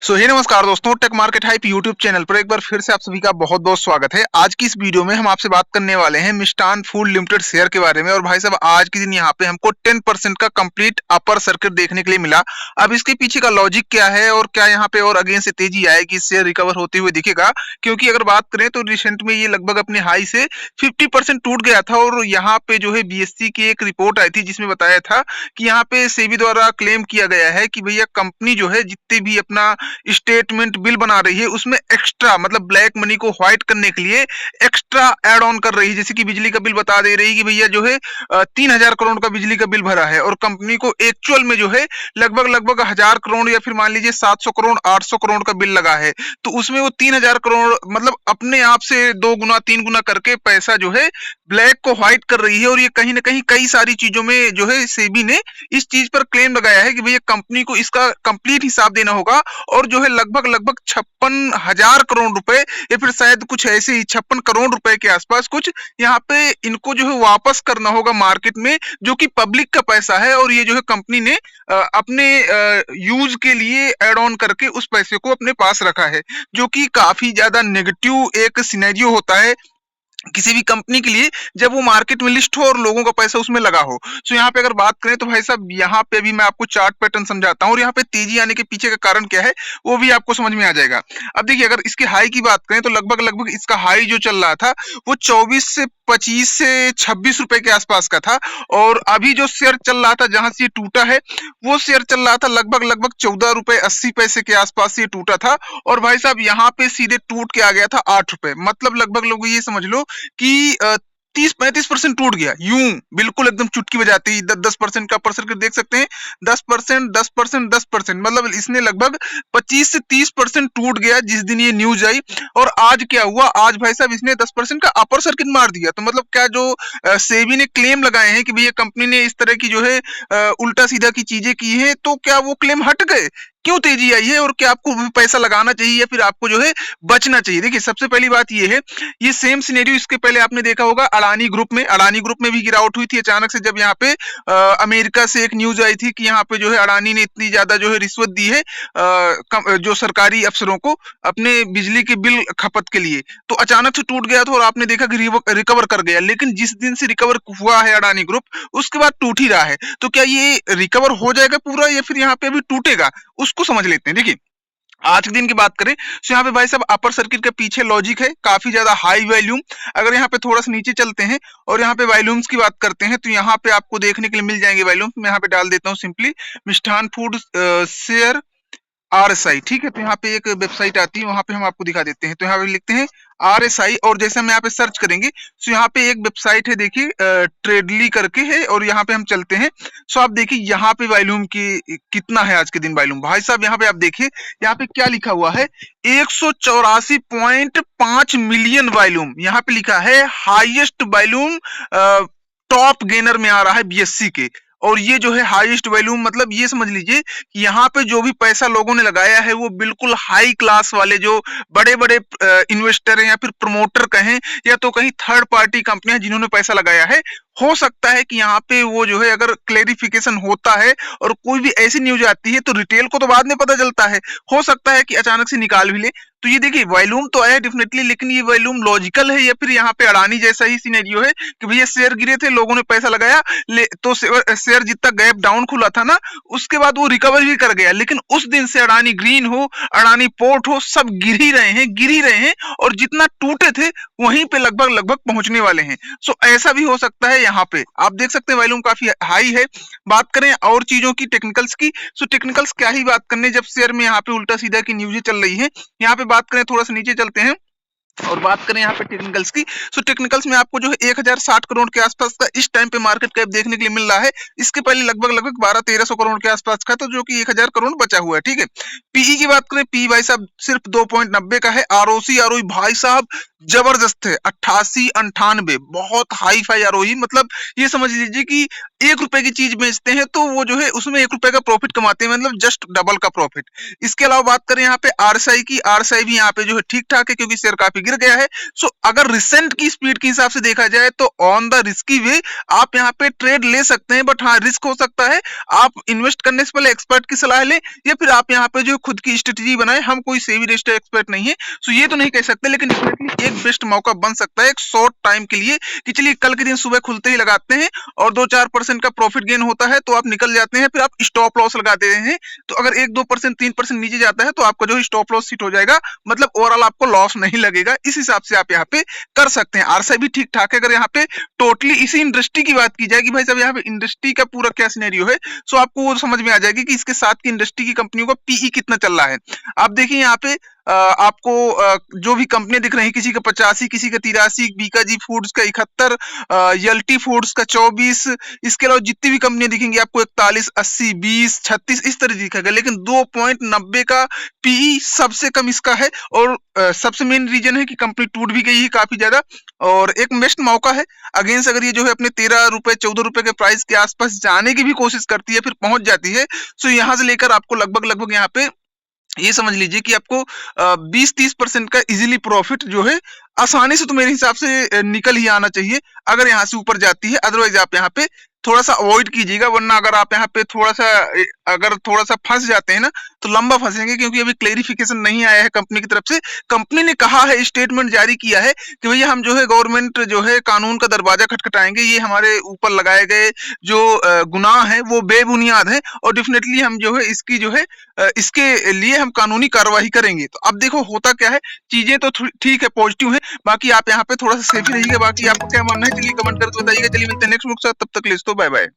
नमस्कार दोस्तों, tech market hype YouTube channel पर एक बार फिर से आप सभी का बहुत बहुत स्वागत है। आज की इस वीडियो में हम आपसे बात करने वाले हैं मिष्ठान फूड लिमिटेड शेयर के बारे में। और भाई साहब, आज के दिन यहाँ पे हमको 10% का कंप्लीट अपर सर्किट देखने के लिए मिला। अब इसके पीछे का लॉजिक क्या है और क्या यहाँ पे और अगेन से तेजी आएगी, शेयर रिकवर होते हुए दिखेगा? क्योंकि अगर बात करें तो रिसेंट में ये लगभग अपने हाई से 50% टूट गया था। और यहाँ पे जो है बीएससी की एक रिपोर्ट आई थी जिसमें बताया था कि यहाँ पे सेबी द्वारा क्लेम किया गया है कि भैया कंपनी जो है जितने भी अपना स्टेटमेंट बिल बना रही है उसमें एक्स्ट्रा मतलब ब्लैक मनी को व्हाइट करने के लिए एक्स्ट्रा ऐड ऑन कर रही है। जैसे कि बिजली का बिल बता दे रही है कि भैया जो है 3,000 करोड़ का बिजली का बिल भरा है और कंपनी को एक्चुअल में जो है लगभग लगभग 1,000 करोड़ या फिर मान लीजिए 700 करोड़ 800 करोड़ का बिल लगा है। तो उसमें वो 3,000 करोड़ मतलब अपने आप से 2 गुना 3 गुना करके पैसा जो है ब्लैक को व्हाइट कर रही है। और ये कहीं ना कहीं कई सारी चीजों में जो है सेबी ने इस चीज पर क्लेम लगाया है कि भैया कंपनी को इसका कंप्लीट हिसाब देना होगा। और जो है लगभग लगभग 56,000 करोड़ रुपए या फिर शायद कुछ ऐसे ही 56 करोड़ रुपए के आसपास कुछ यहाँ पे इनको जो है वापस करना होगा मार्केट में, जो कि पब्लिक का पैसा है। और ये जो है कंपनी ने अपने यूज के लिए एड ऑन करके उस पैसे को अपने पास रखा है, जो कि काफी ज्यादा नेगेटिव एक सिनेरियो होता है किसी भी कंपनी के लिए जब वो मार्केट में लिस्ट हो और लोगों का पैसा उसमें लगा हो। सो यहाँ पे अगर बात करें तो भाई साहब यहाँ पे भी मैं आपको चार्ट पैटर्न समझाता हूँ और यहाँ पे तेजी आने के पीछे का कारण क्या है वो भी आपको समझ में आ जाएगा। अब देखिए, अगर इसके हाई की बात करें तो लगभग लगभग इसका हाई जो चल रहा था वो 25 से 26 रुपए के आसपास का था। और अभी जो शेयर चल रहा था जहां से ये टूटा है वो शेयर चल रहा था लगभग लगभग 14 रुपए 80 पैसे के आसपास ये टूटा था। और भाई साहब यहाँ पे सीधे टूट के आ गया था 8 रुपए, मतलब लगभग लोग ये समझ लो कि 30-35% टूट गया यूं, बिल्कुल एकदम चुटकी बजाते ही। 10-10% का अपर सर्किट देख सकते हैं, 10% 10% 10%, मतलब इसने लगभग 25 से 30% टूट गया जिस दिन ये न्यूज आई। और आज क्या हुआ, आज भाई साहब इसने 10% का अपर सर्किट मार दिया। तो मतलब क्या जो सेबी ने क्लेम लगाए हैं कि भैया कंपनी ने इस तरह की जो है उल्टा सीधा की चीजें की हैं, तो क्या वो क्लेम हट गए? क्यों तेजी आई है और क्या आपको भी पैसा लगाना चाहिए या फिर आपको जो है बचना चाहिए? देखिए, सबसे पहली बात ये है, ये सेम सिनेरियो इसके पहले आपने देखा होगा अडानी ग्रुप में भी गिरावट हुई थी अचानक से, जब यहाँ पे अमेरिका से एक न्यूज आई थी कि यहाँ पे जो है अडानी ने इतनी ज्यादा जो है रिश्वत दी है जो सरकारी अफसरों को अपने बिजली के बिल खपत के लिए। तो अचानक से टूट गया था और आपने देखा कि रिकवर कर गया। लेकिन जिस दिन से रिकवर हुआ है अडानी ग्रुप उसके बाद टूट ही रहा है। तो क्या ये रिकवर हो जाएगा पूरा या फिर यहाँ पे अभी टूटेगा, उसको समझ लेते हैं। देखिए, आज के दिन की बात करें तो यहाँ पे भाई साहब अपर सर्किट के पीछे लॉजिक है काफी ज्यादा हाई वॉल्यूम। अगर यहाँ पे थोड़ा सा नीचे चलते हैं और यहाँ पे वॉल्यूम्स की बात करते हैं तो यहाँ पे आपको देखने के लिए मिल जाएंगे वॉल्यूम। मैं यहाँ पे डाल देता हूँ सिंपली मिष्ठान फूड शेयर आरएसआई, ठीक है। तो यहाँ पे एक वेबसाइट आती है, वहां पे हम आपको दिखा देते हैं। तो यहाँ पे लिखते हैं आरएसआई और जैसे हम यहाँ पे सर्च करेंगे तो यहाँ पे एक वेबसाइट है, देखिए ट्रेडली करके है, और यहाँ पे हम चलते हैं। सो आप देखिए यहाँ पे वॉल्यूम की कितना है आज के दिन वॉल्यूम। भाई साहब यहाँ पे आप देखिए, यहाँ पे क्या लिखा हुआ है, 184.5 मिलियन वॉल्यूम यहाँ पे लिखा है। हाईएस्ट वॉल्यूम टॉप गेनर में आ रहा है बीएससी के। और ये जो है हाईएस्ट वॉल्यूम, मतलब ये समझ लीजिए कि यहाँ पे जो भी पैसा लोगों ने लगाया है वो बिल्कुल हाई क्लास वाले जो बड़े बड़े इन्वेस्टर हैं या फिर प्रमोटर कहें या तो कहीं थर्ड पार्टी कंपनियां जिन्होंने पैसा लगाया है। हो सकता है कि यहाँ पे वो जो है अगर क्लेरिफिकेशन होता है और कोई भी ऐसी न्यूज आती है तो रिटेल को तो बाद में पता चलता है, हो सकता है कि अचानक से निकाल भी ले। तो ये देखिए वॉल्यूम तो आया डेफिनेटली, लेकिन ये वॉल्यूम लॉजिकल है या फिर यहाँ पे अडानी जैसा ही सिनेरियो है कि भैया शेयर गिरे थे, लोगों ने पैसा लगाया तो शेयर जितना गैप डाउन खुला था ना उसके बाद वो रिकवर भी कर गया। लेकिन उस दिन से अडानी ग्रीन हो अडानी पोर्ट हो सब गिर ही रहे हैं और जितना टूटे थे वहीं पे लगभग लगभग पहुंचने वाले हैं। सो ऐसा भी हो सकता है। यहाँ पे आप देख सकते हैं वॉल्यूम काफी हाई है। बात करें और चीजों की, टेक्निकल्स की, सो टेक्निकल्स क्या ही बात करने जब शेयर में यहाँ पे उल्टा सीधा की न्यूज़ें चल रही है। यहाँ पे बात करें, थोड़ा सा नीचे चलते हैं और बात करें यहाँ पे टेक्निकल्स की। सो टेक्निकल्स में आपको जो है 1060 करोड़ के आसपास का इस टाइम पे मार्केट कैप देखने के लिए मिल रहा है। इसके पहले लगभग लगभग 1200-1300 करोड़ के आसपास का था, जो कि 1000 करोड़ बचा हुआ है, ठीक है। पीई की बात करें, पी भाई साहब सिर्फ 2.90 का है। आरओसी आरओई भाई साहब जबरदस्त है, 88-98, बहुत हाई फाई आरओई। मतलब ये समझ लीजिए कि 1 रुपए की चीज बेचते हैं तो वो जो है उसमें 1 रुपए का प्रॉफिट कमाते हैं, मतलब जस्ट डबल का प्रॉफिट। इसके अलावा बात करें यहाँ पे आरएसआई की, आरएसआई भी यहाँ पे जो है ठीक ठाक है क्योंकि शेयर काफी गिर गया है। सो अगर रिसेंट की स्पीड के हिसाब से देखा जाए तो ऑन द रिस्की वे आप यहाँ पे ट्रेड ले सकते हैं, बट हाँ रिस्क हो सकता है। आप इन्वेस्ट करने से पहले एक्सपर्ट की सलाह लें, या फिर आप यहाँ पे जो खुद की स्ट्रेटेजी बनाएं। हम कोई सेबी रजिस्टर्ड एक्सपर्ट नहीं है, सो ये तो नहीं कह सकते, लेकिन डेफिनेटली एक बेस्ट मौका बन सकता है एक शॉर्ट टाइम के लिए कि चलिए कल के दिन सुबह खुलते ही लगाते हैं और 2-4% का प्रॉफिट गेन होता है तो आप निकल जाते हैं, फिर आप स्टॉप लॉस लगा देते हैं। तो अगर 1-2% 3% नीचे जाता है तो आपका जो स्टॉप लॉस हिट हो जाएगा, मतलब ओवरऑल आपको लॉस नहीं लगेगा। इस हिसाब से आप यहाँ पे कर सकते हैं। आरएसआई भी ठीक ठाक है। अगर यहाँ पे टोटली इसी इंडस्ट्री की बात की जाए कि भाई साहब यहाँ पे इंडस्ट्री का पूरा क्या सिनेरियो है, सो आपको वो समझ में आ जाएगी कि इसके साथ की इंडस्ट्री की कंपनियों का पीई कितना चल रहा है। आप देखिए यहाँ पे आपको जो भी कंपनियां दिख रही हैं, किसी का 85, किसी का 83, बीकाजी फूड्स का 71, यल्टी फूड्स का 24, इसके अलावा जितनी भी कंपनियां दिखेंगी आपको 41, 80, 20, 36 इस तरह दिखेगा, लेकिन 2.90 का पीई सबसे कम इसका है। और सबसे मेन रीजन है कि कंपनी टूट भी गई है काफी ज्यादा, और एक बेस्ट मौका है। अगेंस्ट अगर ये जो है अपने 13 रुपए 14 रुपए के प्राइस के आसपास जाने की भी कोशिश करती है, फिर पहुंच जाती है, सो यहाँ से लेकर आपको लगभग यहाँ पे ये समझ लीजिए कि आपको 20-30% का इजीली प्रॉफिट जो है आसानी से तो मेरे हिसाब से निकल ही आना चाहिए अगर यहाँ से ऊपर जाती है। अदरवाइज आप यहाँ पे थोड़ा सा अवॉइड कीजिएगा, वरना अगर आप यहाँ पे अगर थोड़ा सा फंस जाते हैं ना तो लंबा फंसेंगे, क्योंकि अभी क्लेरिफिकेशन नहीं आया है कंपनी की तरफ से। कंपनी ने कहा है, स्टेटमेंट जारी किया है कि भैया हम जो है गवर्नमेंट जो है कानून का दरवाजा खटखटाएंगे, ये हमारे ऊपर लगाए गए जो गुनाह है वो बेबुनियाद है, और डेफिनेटली हम जो है इसकी जो है इसके लिए हम कानूनी कार्रवाई करेंगे। तो अब देखो होता क्या है, चीजें तो ठीक है, पॉजिटिव है, बाकी आप यहाँ पे थोड़ा सा सेफ रहिएगा। बाकी आपको क्या मानना है चलिए कमेंट करके बताइएगा। चलिए मिलते हैं नेक्स्ट बुक साथ, तब तक ले बाय बाय।